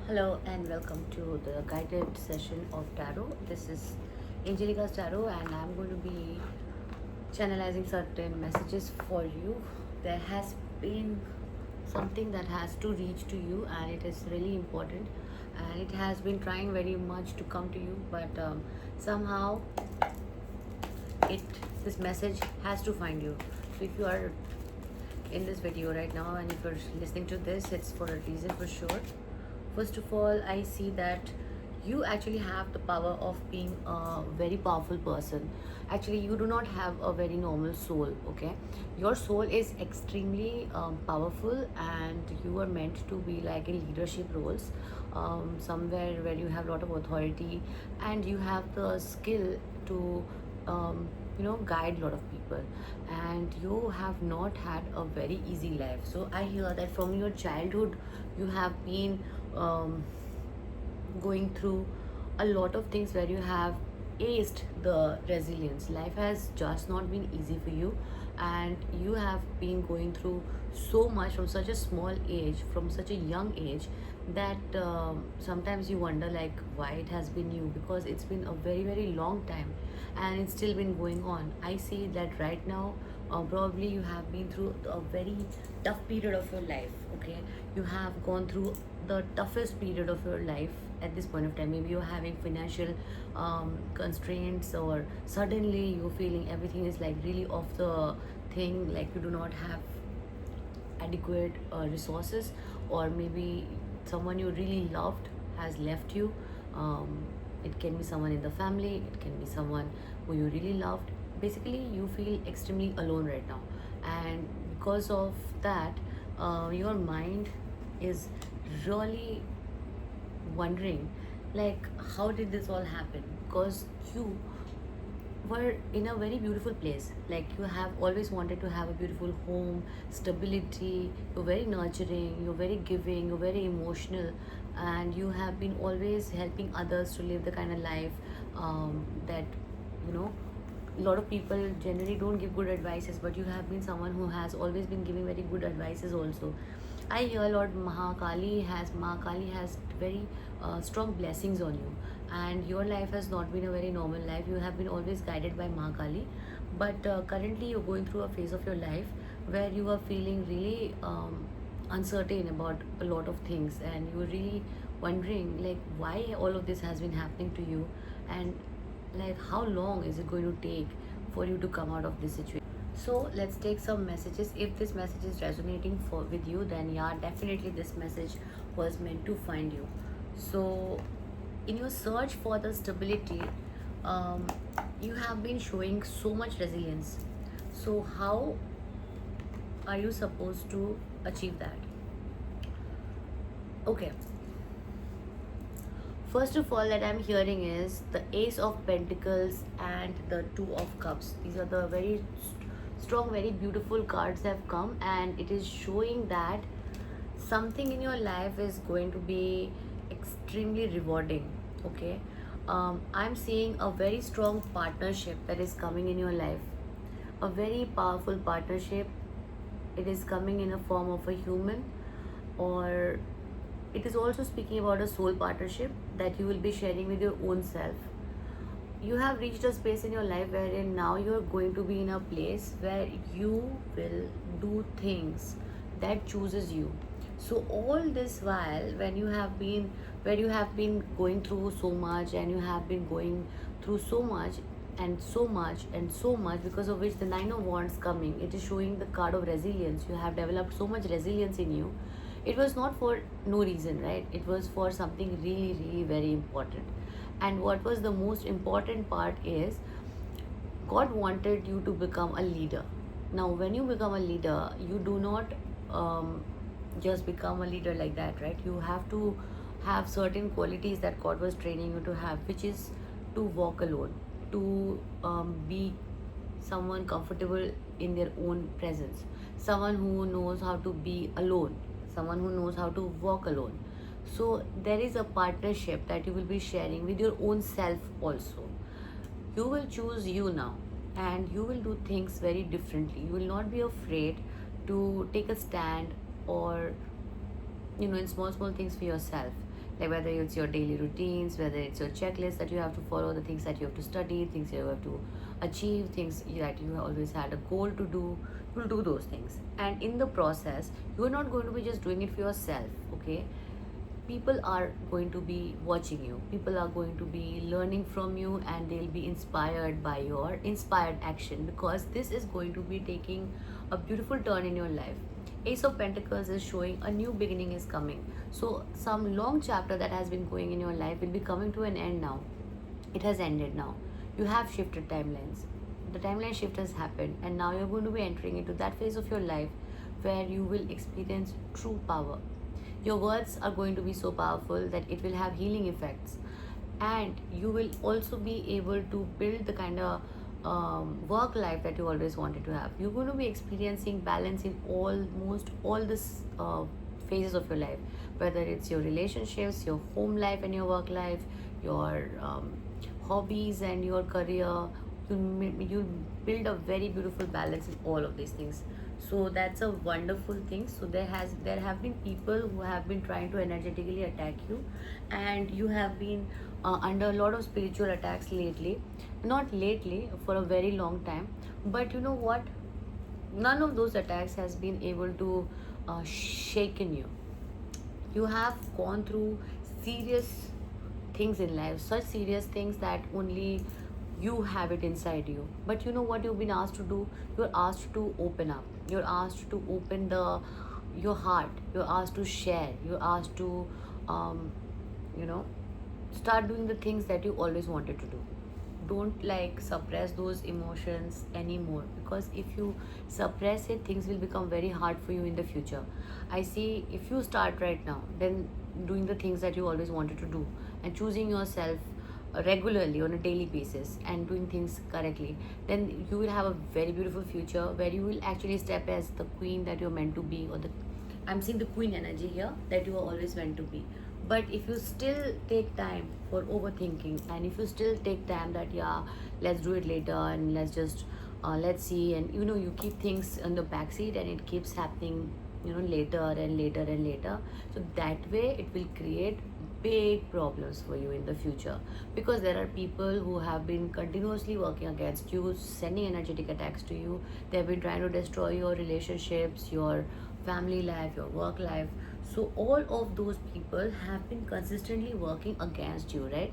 Hello and welcome to the guided session of Tarot. This is Angelica's Tarot, and I'm going to be channelizing certain messages for you. There has been something that has to reach to you, and it is really important. And it has been trying very much to come to you, but somehow it this message has to find you. So if you are in this video right now and if you're listening to this, it's for a reason for sure. First of all, I see that you actually have the power of being a very powerful person. Actually, you do not have a very normal soul, okay? Your soul is extremely powerful, and you are meant to be like in leadership roles, somewhere where you have a lot of authority and you have the skill to guide a lot of people, and you have not had a very easy life. So I hear that from your childhood you have been going through a lot of things where you have aced the resilience. Life has just not been easy for you, and you have been going through so much from such a small age, from such a young age, that sometimes you wonder like why it has been you, because it's been a very very long time and it's still been going on. I see that right now probably you have been through a very tough period of your life, okay? You have gone through the toughest period of your life at this point of time. Maybe you're having financial constraints, or suddenly you're feeling everything is like really off the thing, like you do not have adequate resources, or maybe someone you really loved has left you. It can be someone in the family, it can be someone who you really loved. Basically you feel extremely alone right now, and because of that your mind is really wondering like how did this all happen, because you were in a very beautiful place. Like you have always wanted to have a beautiful home, stability, you're very nurturing, you're very giving, you're very emotional, and you have been always helping others to live the kind of life that you know a lot of people generally don't give good advices, but you have been someone who has always been giving very good advices also. I hear Lord Mahakali has very strong blessings on you, and your life has not been a very normal life. You have been always guided by Mahakali, but currently you're going through a phase of your life where you are feeling really uncertain about a lot of things, and you're really wondering like why all of this has been happening to you, and like how long is it going to take for you to come out of this situation. So let's take some messages. If this message is resonating for with you, then yeah, definitely this message was meant to find you. So in your search for the stability, um, you have been showing so much resilience. So how are you supposed to achieve that? Okay, first of all that I'm hearing is the Ace of Pentacles and the Two of Cups. These are the very strong, very beautiful cards have come, and it is showing that something in your life is going to be extremely rewarding, okay? I'm seeing a very strong partnership that is coming in your life, a very powerful partnership. It is coming in a form of a human, or it is also speaking about a soul partnership that you will be sharing with your own self. You have reached a space in your life wherein now you're going to be in a place where you will do things that chooses you. So all this while, when you have been where you have been going through so much, and you have been going through so much and so much and so much, because of which the Nine of Wands coming, it is showing the card of resilience. You have developed so much resilience in you. It was not for no reason, right? It was for something really really very important. And what was the most important part is God wanted you to become a leader. Now when you become a leader, you do not just become a leader like that, right? You have to have certain qualities that God was training you to have, which is to walk alone, to be someone comfortable in their own presence, someone who knows how to be alone, someone who knows how to walk alone. So there is a partnership that you will be sharing with your own self also. You will choose you now, and you will do things very differently. You will not be afraid to take a stand, or in small small things for yourself. like whether it's your daily routines, whether it's your checklist that you have to follow, the things that you have to study, things you have to achieve, things that you always had a goal to do. You'll do those things, and in the process you're not going to be just doing it for yourself, okay? People are going to be watching you, people are going to be learning from you, and they'll be inspired by your inspired action, because this is going to be taking a beautiful turn in your life. Ace of Pentacles is showing a new beginning is coming. So some long chapter that has been going in your life will be coming to an end now. It has ended now. You have shifted timelines. The timeline shift has happened, and now you're going to be entering into that phase of your life where you will experience true power. Your words are going to be so powerful that it will have healing effects, and you will also be able to build the kind of work life that you always wanted to have. You're going to be experiencing balance in almost all this phases of your life, whether it's your relationships, your home life and your work life, your hobbies and your career. You build a very beautiful balance in all of these things. So that's a wonderful thing. So there have been people who have been trying to energetically attack you, and you have been under a lot of spiritual attacks lately. Not lately, for a very long time. But you know what, none of those attacks has been able to shaken you. You have gone through serious things in life, such serious things that only you have it inside you. But you know what you've been asked to do? You're asked to open up. You're asked to open the your heart. You're asked to share. You're asked to um, you know start doing the things that you always wanted to do. Don't like suppress those emotions anymore, because if you suppress it, things will become very hard for you in the future. I see, if you start right now, then doing the things that you always wanted to do, and choosing yourself regularly on a daily basis and doing things correctly, then you will have a very beautiful future where you will actually step as the queen that you're meant to be, or the, I'm seeing the queen energy here, that you are always meant to be. But if you still take time for overthinking, and if you still take time that, yeah, let's do it later, and let's just let's see, and you keep things on the backseat, and it keeps happening, later and later and later. So that way it will create big problems for you in the future, because there are people who have been continuously working against you, sending energetic attacks to you. They've been trying to destroy your relationships, your family life, your work life. So all of those people have been consistently working against you, right?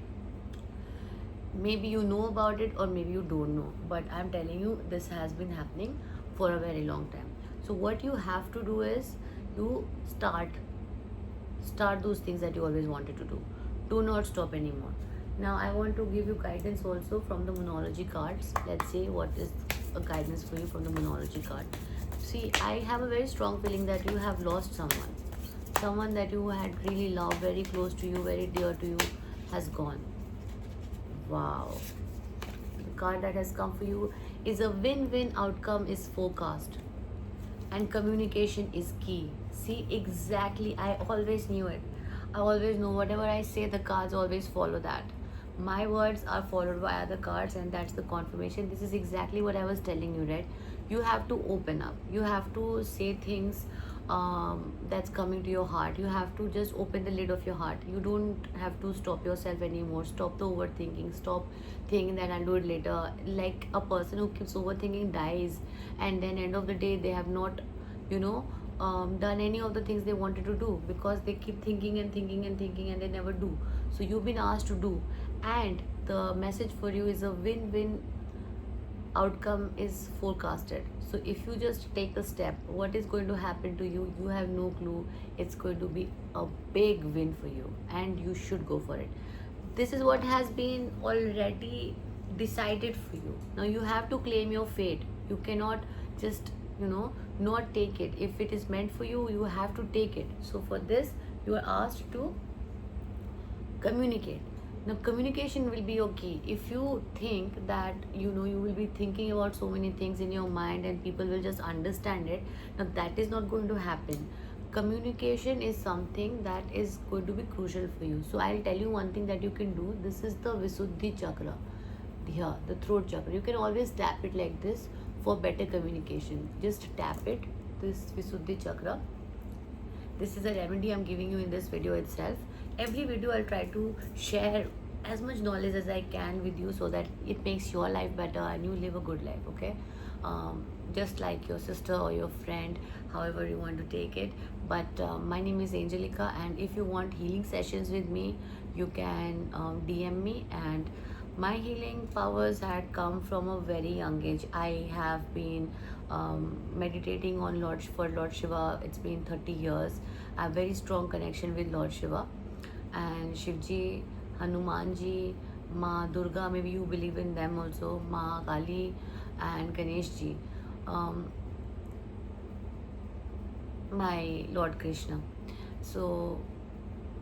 Maybe you know about it, or maybe you don't know, but I'm telling you, this has been happening for a very long time. So what you have to do is, you start those things that you always wanted to do. Do not stop anymore. Now I want to give you guidance also from the Moonology cards. Let's see what is a guidance for you from the Moonology card. See, I have a very strong feeling that you have lost someone that you had really loved, very close to you, very dear to you, has gone. Wow. The card that has come for you is a win-win outcome is forecast, and communication is key. See, exactly, I always knew it. I always know whatever I say, the cards always follow that. My words are followed by other cards, and that's the confirmation. This is exactly what I was telling you, right? You have to open up, you have to say things that's coming to your heart. You have to just open the lid of your heart. You don't have to stop yourself anymore. Stop the overthinking. Stop thinking that I'll do it later. Like a person who keeps overthinking dies, and then end of the day they have not, you know, done any of the things they wanted to do, because they keep thinking and thinking and thinking, and they never do. So you've been asked to do, and the message for you is a win-win outcome is forecasted. So if you just take the step, what is going to happen to you, you have no clue. It's going to be a big win for you, and you should go for it. This is what has been already decided for you. Now you have to claim your fate. You cannot just, not take it. If it is meant for you, you have to take it. So for this, you are asked to communicate. Now communication will be your key. If you think that, you will be thinking about so many things in your mind, and people will just understand it, now that is not going to happen. Communication is something that is going to be crucial for you. So I'll tell you one thing that you can do. This is the Visuddhi chakra here, the throat chakra. You can always tap it like this for better communication. Just tap it, this Visuddhi chakra. This is a remedy I'm giving you in this video itself. every video I'll try to share as much knowledge as I can with you so that it makes your life better and you live a good life, okay? Just like your sister or your friend, however you want to take it. But my name is Angelica, and if you want healing sessions with me, you can DM me. And my healing powers had come from a very young age. I have been meditating on Lord Shiva. It's been 30 years. I have very strong connection with Lord Shiva and Shivji, Hanumanji, Ma Durga. Maybe you believe in them also. Ma Kali and Ganeshji. Um, my Lord Krishna. So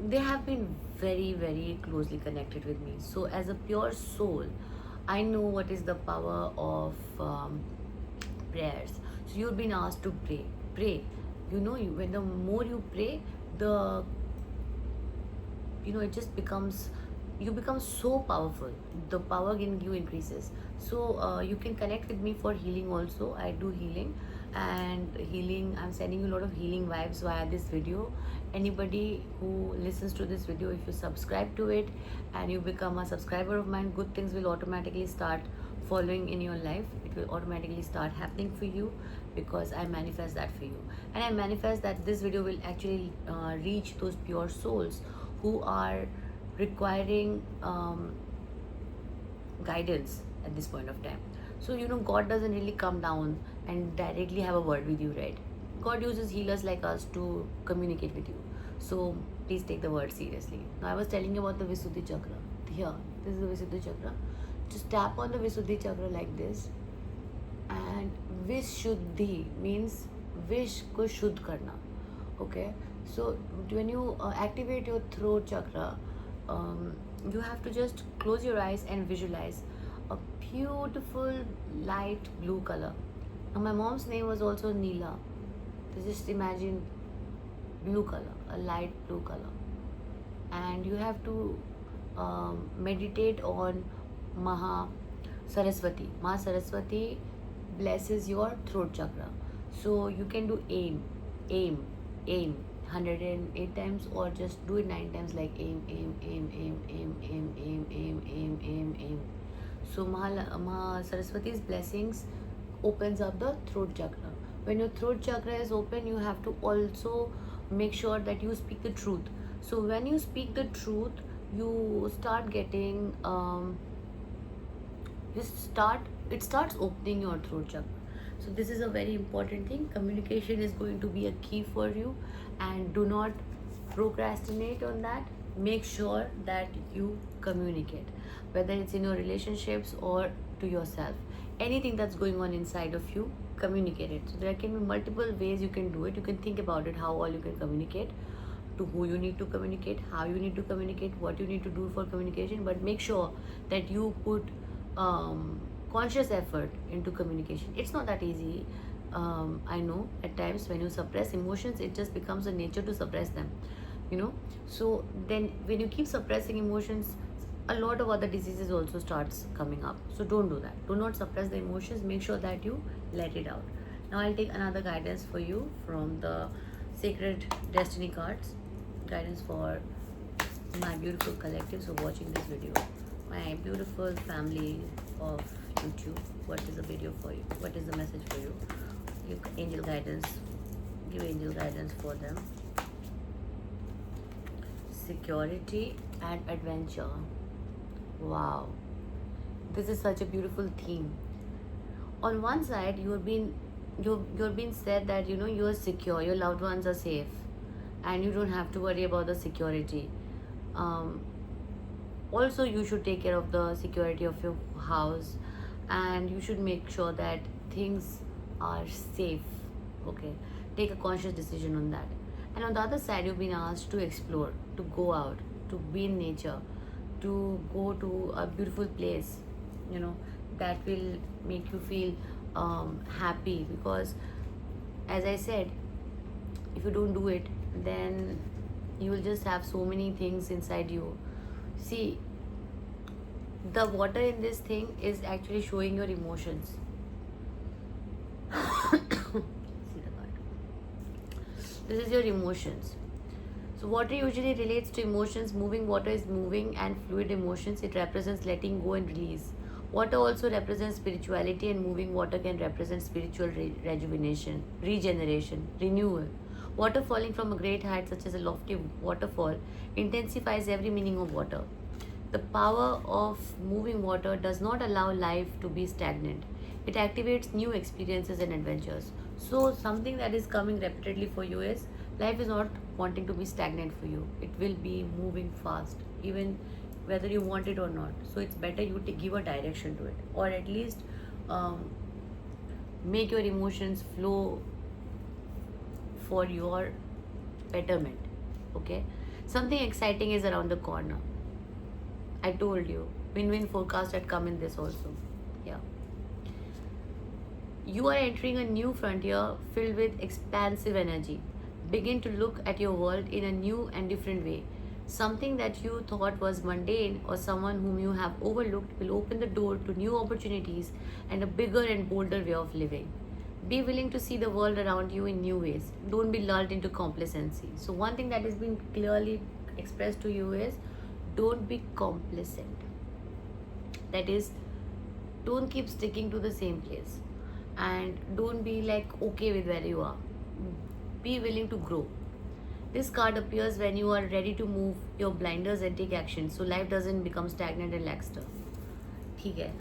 they have been very closely connected with me. So as a pure soul, I know what is the power of prayers. So you've been asked to pray. You know, when the more you pray, the it just becomes, you become so powerful, the power in you increases. So you can connect with me for healing also. I do healing, and healing, I'm sending you a lot of healing vibes via this video. Anybody who listens to this video, if you subscribe to it and you become a subscriber of mine, good things will automatically start following in your life. It will automatically start happening for you, because I manifest that for you. And I manifest that this video will actually reach those pure souls who are requiring guidance at this point of time. So God doesn't really come down and directly have a word with you, right? God uses healers like us to communicate with you. So please take the word seriously. Now I was telling you about the Visuddhi Chakra. Here, this is the Visuddhi Chakra. Just tap on the Visuddhi Chakra like this. And Vishuddhi means wish ko shuddh karna. Okay, so when you activate your throat chakra, you have to just close your eyes and visualize a beautiful light blue color. Now my mom's name was also Neela. So just imagine blue color, a light blue color, and you have to meditate on Maha Saraswati. Maha Saraswati blesses your throat chakra. So you can do aim 108 times, or just do it 9 times, like aim. So Maha Saraswati's blessings opens up the throat chakra. When your throat chakra is open, you have to also make sure that you speak the truth. So when you speak the truth, you start getting it starts opening your throat chakra. So this is a very important thing. Communication is going to be a key for you, and do not procrastinate on that. Make sure that you communicate, whether it's in your relationships or to yourself. Anything that's going on inside of you, communicate it. So there can be multiple ways you can do it. You can think about it, how all you can communicate, to who you need to communicate, how you need to communicate, what you need to do for communication. But make sure that you put conscious effort into communication. It's not that easy. I know at times when you suppress emotions, it just becomes a nature to suppress them. So then when you keep suppressing emotions, a lot of other diseases also starts coming up. So don't do that. Do not suppress the emotions. Make sure that you let it out. Now I'll take another guidance for you from the Sacred Destiny cards. Guidance for my beautiful collective. So watching this video, my beautiful family of YouTube, what is the video for you? What is the message for you? Give angel guidance. Give angel guidance for them. Security and adventure. Wow, this is such a beautiful theme. On one side, you're being said that you're secure, your loved ones are safe, and you don't have to worry about the security. Also, you should take care of the security of your house, and you should make sure that things are safe. Okay, take a conscious decision on that. And on the other side, you've been asked to explore, to go out, to be in nature, to go to a beautiful place, that will make you feel happy. Because as I said, if you don't do it, then you will just have so many things inside you. See, the water in this thing is actually showing your emotions. See the card. This is your emotions. So water usually relates to emotions. Moving water is moving and fluid emotions. It represents letting go and release. Water also represents spirituality, and moving water can represent spiritual rejuvenation, regeneration, renewal. Water falling from a great height, such as a lofty waterfall, intensifies every meaning of water. The power of moving water does not allow life to be stagnant. It activates new experiences and adventures. So, something that is coming repeatedly for you is life is not wanting to be stagnant for you. It will be moving fast, even whether you want it or not. So, it's better you give a direction to it, or at least um, make your emotions flow for your betterment. Okay, something exciting is around the corner. I told you, win-win forecast had come in this also. Yeah. You are entering a new frontier filled with expansive energy. Begin to look at your world in a new and different way. Something that you thought was mundane or someone whom you have overlooked will open the door to new opportunities and a bigger and bolder way of living. Be willing to see the world around you in new ways. Don't be lulled into complacency. So, one thing that has been clearly expressed to you is don't be complacent. That is, don't keep sticking to the same place, and don't be like okay with where you are. Be willing to grow. This card appears when you are ready to move your blinders and take action, so life doesn't become stagnant and lackluster. ठीक है,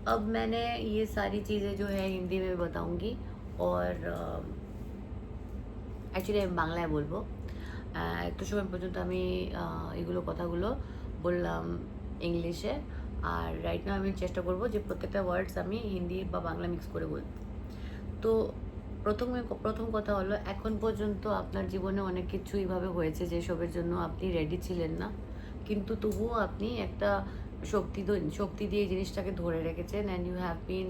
अब मैंने ये सारी चीज़ें जो है हिंदी में बताऊंगी, और অ্যাকচুয়ালি আমি বাংলায় বলবো। একটু সময় পর্যন্ত আমি এগুলো কথাগুলো বললাম ইংলিশে, আর রাইট নাও আমি চেষ্টা করব যে প্রত্যেকটা ওয়ার্ডস আমি হিন্দি বা বাংলা মিক্স করে বলবো। তো প্রথম কথা হলো, এখন পর্যন্ত আপনার জীবনে অনেক কিছু এইভাবে হয়েছে যেসবের জন্য আপনি রেডি ছিলেন না, কিন্তু তবুও আপনি একটা শক্তি দিয়ে এই জিনিসটাকে ধরে রেখেছেন, एंड यू हैव बीन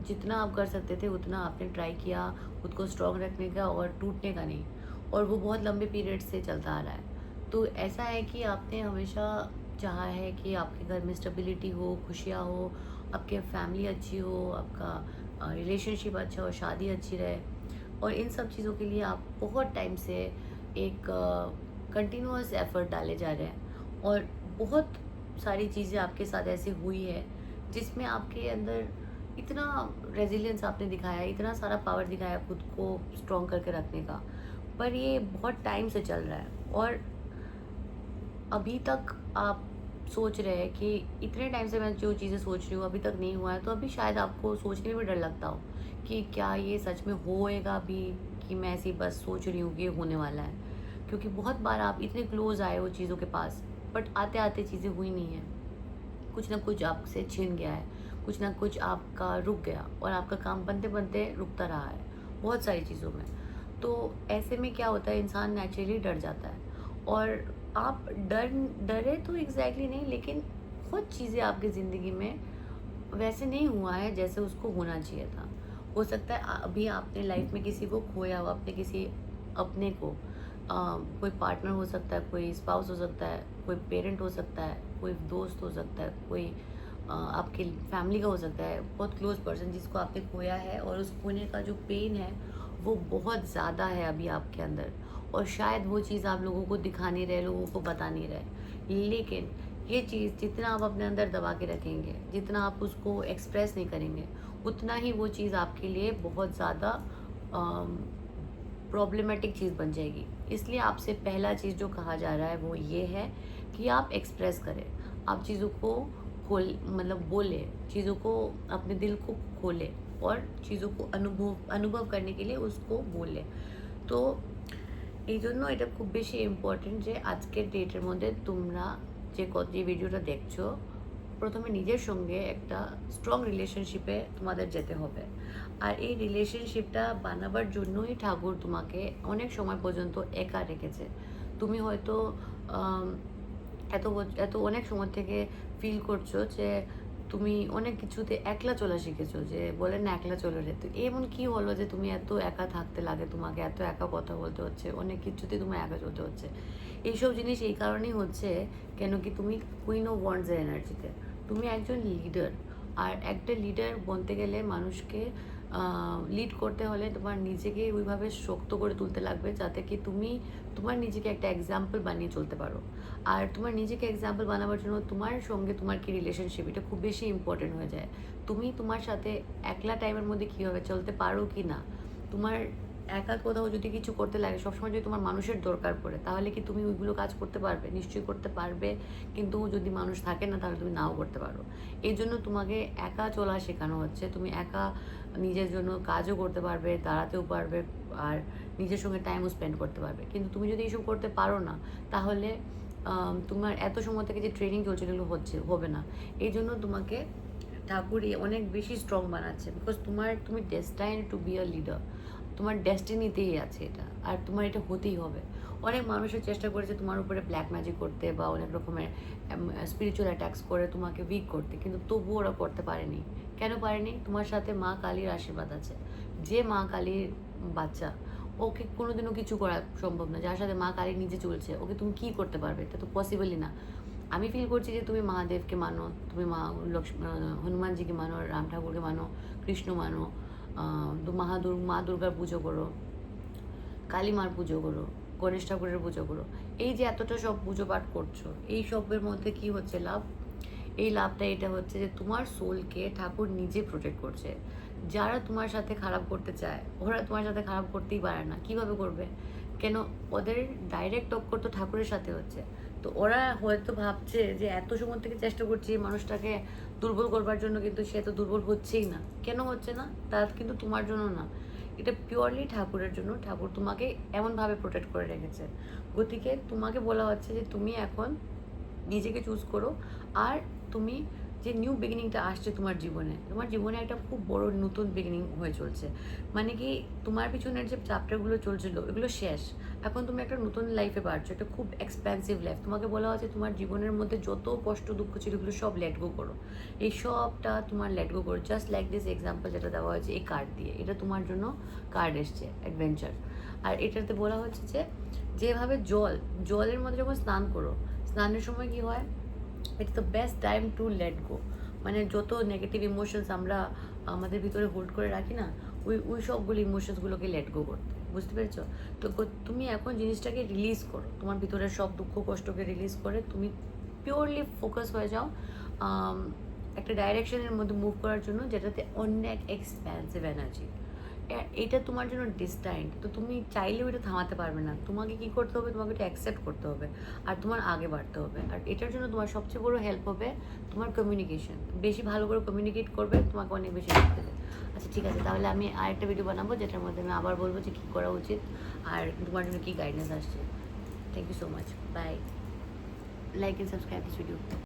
जितना आप कर सकते थे उतना आपने ट्राई किया खुद को स्ट्रॉन्ग रखने का और टूटने का नहीं, और वो बहुत लंबे पीरियड से चलता आ रहा है। तो ऐसा है कि आपने हमेशा चाहा है कि आपके घर में स्टेबिलिटी हो, खुशियाँ हो, आपके फैमिली अच्छी हो, आपका रिलेशनशिप अच्छा हो, शादी अच्छी रहे, और इन सब चीज़ों के लिए आप बहुत टाइम से एक कंटिन्यूअस एफर्ट डाले जा रहे हैं, और बहुत सारी चीज़ें आपके साथ ऐसी हुई है जिसमें आपके अंदर इतना रेजिलियंस आपने दिखाया, इतना सारा पावर दिखाया खुद को स्ट्रॉन्ग करके रखने का, पर ये बहुत टाइम से चल रहा है, और अभी तक आप सोच रहे हैं कि इतने टाइम से मैं जो चीज़ें सोच रही हूँ अभी तक नहीं हुआ है, तो अभी शायद आपको सोचने में भी डर लगता हो कि क्या ये सच में होएगा भी, कि मैं ऐसी बस सोच रही हूँ कि ये होने वाला है। क्योंकि बहुत बार आप इतने क्लोज आए हो चीज़ों के पास, बट आते आते चीज़ें हुई नहीं हैं, कुछ ना कुछ आपसे छिन गया है, कुछ ना कुछ आपका रुक गया, और आपका काम बनते बनते रुकता रहा है बहुत सारी चीज़ों में। तो ऐसे में क्या होता है, इंसान नेचुरली डर जाता है, और आप डरे तो एग्जैक्टली नहीं, लेकिन बहुत चीज़ें आपकी ज़िंदगी में वैसे नहीं हुआ है जैसे उसको होना चाहिए था। हो सकता है अभी आपने लाइफ में किसी को खोया हो, आपने किसी अपने को, कोई पार्टनर हो सकता है, कोई स्पाउस हो सकता है, कोई पेरेंट हो सकता है, कोई दोस्त हो सकता है, कोई आपके फैमिली का हो सकता है, बहुत क्लोज पर्सन जिसको आपने खोया है, और उस खोने का जो पेन है वो बहुत ज़्यादा है अभी आपके अंदर, और शायद वो चीज़ आप लोगों को दिखा नहीं रहे, लोगों को बता नहीं रहे, लेकिन ये चीज़ जितना आप अपने अंदर दबा के रखेंगे, जितना आप उसको एक्सप्रेस नहीं करेंगे, उतना ही वो चीज़ आपके लिए बहुत ज़्यादा प्रॉब्लमेटिक चीज़ बन जाएगी। इसलिए आपसे पहला चीज़ जो कहा जा रहा है वो ये है कि आप एक्सप्रेस करें, आप चीज़ों को मतलब बोले, चीज़ों को, अपने दिल को खोले, और चीज़ों को अनुभव करने के लिए उसको बोले। तो এই জন্য এটা খুব বেশি ইম্পর্টেন্ট যে আজকের ডেটের মধ্যে তোমরা যে ভিডিওটা দেখছো, প্রথমে নিজের সঙ্গে একটা স্ট্রং রিলেশনশিপে তোমাদের যেতে হবে, আর এই রিলেশনশিপটা বানাবার জন্যই ঠাকুর তোমাকে অনেক সময় পর্যন্ত একা রেখেছে। তুমি হয়তো এত এত অনেক সময় থেকে ফিল করছো যে তুমি অনেক কিছুতে একলা চলা শিখেছো, যে বলে না একলা চলে রে, তো এমন কি হলো যে তুমি এত একা থাকতে লাগে, তোমাকে এত একা কথা বলতে হচ্ছে, অনেক কিছুতে তোমার একা চলতে হচ্ছে। এইসব জিনিস এই কারণেই হচ্ছে কেন কি তুমি কুইন অফ ওয়ান্ডসের এনার্জিতে, তুমি একজন লিডার, আর একটা লিডার বনতে গেলে মানুষকে লিড করতে হলে তোমার নিজেকে ওইভাবে শক্ত করে তুলতে লাগবে যাতে কি তুমি তোমার নিজেকে একটা এক্সাম্পল বানিয়ে চলতে পারো। আর তোমার নিজেকে এক্সাম্পল বানাবার জন্য তোমার সঙ্গে তোমার কি রিলেশনশিপ, এটা খুব বেশি ইম্পর্টেন্ট হয়ে যায়। তুমি তোমার সাথে একলা টাইমের মধ্যে কীভাবে চলতে পারো কি না, তোমার একা কোথাও যদি কিছু করতে লাগে, সবসময় যদি তোমার মানুষের দরকার পড়ে, তাহলে কি তুমি ওইগুলো কাজ করতে পারবে? নিশ্চয়ই করতে পারবে, কিন্তু যদি মানুষ থাকে না তাহলে তুমি নাও করতে পারো। এই জন্য তোমাকে একা চলা শেখানো হচ্ছে। তুমি একা নিজের জন্য কাজও করতে পারবে, দাঁড়াতেও পারবে, আর নিজের সঙ্গে টাইমও স্পেন্ড করতে পারবে। কিন্তু তুমি যদি এইসব করতে পারো না, তাহলে তোমার এত সময় থেকে যে ট্রেনিং চলছে এগুলো হবে না। এই জন্য তোমাকে ঠাকুর অনেক বেশি স্ট্রং বানাচ্ছে, বিকজ তুমি destined to be a leader. তোমার ডেস্টিনিতেই আছে এটা, আর তোমার এটা হতেই হবে। অনেক মানুষের চেষ্টা করেছে তোমার উপরে ব্ল্যাক ম্যাজিক করতে বা অনেক রকমের স্পিরিচুয়াল অ্যাটাক্স করে তোমাকে উইক করতে, কিন্তু তবুও ওরা করতে পারেনি। কেন পারেনি? তোমার সাথে মা কালীর আশীর্বাদ আছে। যে মা কালীর বাচ্চা, ওকে কোনোদিনও কিছু করা সম্ভব না। যার সাথে মা কালী নিজে চলছে, ওকে তুমি কী করতে পারবে? এটা তো পসিবলই না। আমি ফিল করছি যে তুমি মহাদেবকে মানো, তুমি লক্ষ্মী হনুমানজিকে মানো, রাম ঠাকুরকে মানো, কৃষ্ণ মানো, মা দুর্গার পুজো করো, কালী মার পুজো করো, গণেশ ঠাকুরের পুজো করো। এই যে এতটা সব পুজো পাঠ করছো, এই সবের মধ্যে কি হচ্ছে লাভ? এই লাভটা এটা হচ্ছে যে তোমার সোলকে ঠাকুর নিজে প্রোটেক্ট করছে। যারা তোমার সাথে খারাপ করতে চায়, ওরা তোমার সাথে খারাপ করতেই পারে না। কিভাবে করবে? কেন? ওদের ডাইরেক্ট টক্কর তো ঠাকুরের সাথে হচ্ছে। তো ওরা হয়তো ভাবছে যে এত সময় থেকে চেষ্টা করছি এই মানুষটাকে দুর্বল করবার জন্য, কিন্তু সে তো দুর্বল হচ্ছেই না। কেন হচ্ছে না? তা কিন্তু তোমার জন্য না, এটা পিওরলি ঠাকুরের জন্য। ঠাকুর তোমাকে এমনভাবে প্রোটেক্ট করে রেখেছে। গতিকে তোমাকে বলা হচ্ছে যে তুমি এখন নিজেকে চুজ করো। আর তুমি যে নিউ বিগিনিংটা আসছে তোমার জীবনে একটা খুব বড় নতুন বিগিনিং হয়ে চলছে। মানে কি, তোমার পিছনের যে চ্যাপ্টারগুলো চলছিল এগুলো শেষ। এখন তুমি একটা নতুন লাইফে বাড়ছো, একটা খুব এক্সপেন্সিভ লাইফ। তোমাকে বলা হচ্ছে তোমার জীবনের মধ্যে যত কষ্ট দুঃখ ছিল এগুলো সব লেট গো করো। এই সবটা তোমার লেট গো করো। জাস্ট লাইক দিস এক্সাম্পল যেটা দেওয়া হয়েছে এই কার্ড দিয়ে, এটা তোমার জন্য কার্ড এসছে অ্যাডভেঞ্চার। আর এটাতে বলা হচ্ছে যে যেভাবে জলের মধ্যে যখন স্নান করো, স্নানের সময় কি হয়, it's the best time to let go. মানে যত নেগেটিভ ইমোশনস আমরা আমাদের ভিতরে হোল্ড করে রাখি না, ওই সবগুলো ইমোশনসগুলোকে লেট গো করতে, বুঝতে পেরেছো? তো তুমি এখন জিনিসটাকে রিলিজ করো, তোমার ভিতরের সব দুঃখ কষ্টকে রিলিজ করে তুমি পিওরলি ফোকাস হয়ে যাও একটা ডাইরেকশনের মধ্যে মুভ করার জন্য, যেটাতে অনেক এক্সপ্যান্সিভ এনার্জি। এটা তোমার জন্য ডিস্টাইন্ড। তো তুমি চাইলেও এটা থামাতে পারবে না। তোমাকে কি করতে হবে? তোমাকে এটা অ্যাকসেপ্ট করতে হবে, আর তোমার আগে বাড়তে হবে। আর এটার জন্য তোমার সবচেয়ে বড় হেল্প হবে তোমার কমিউনিকেশন। বেশি ভালো করে কমিউনিকেট করবে, তোমাকে অনেক বেশি হেল্প দেবে। আচ্ছা ঠিক আছে, তাহলে আমি আরেকটা ভিডিও বানাবো যেটার মধ্যে আমি আবার বলবো যে কী করা উচিত আর তোমার জন্য কী গাইডেন্স আসছে। Thank you so much, bye. Like and subscribe this video.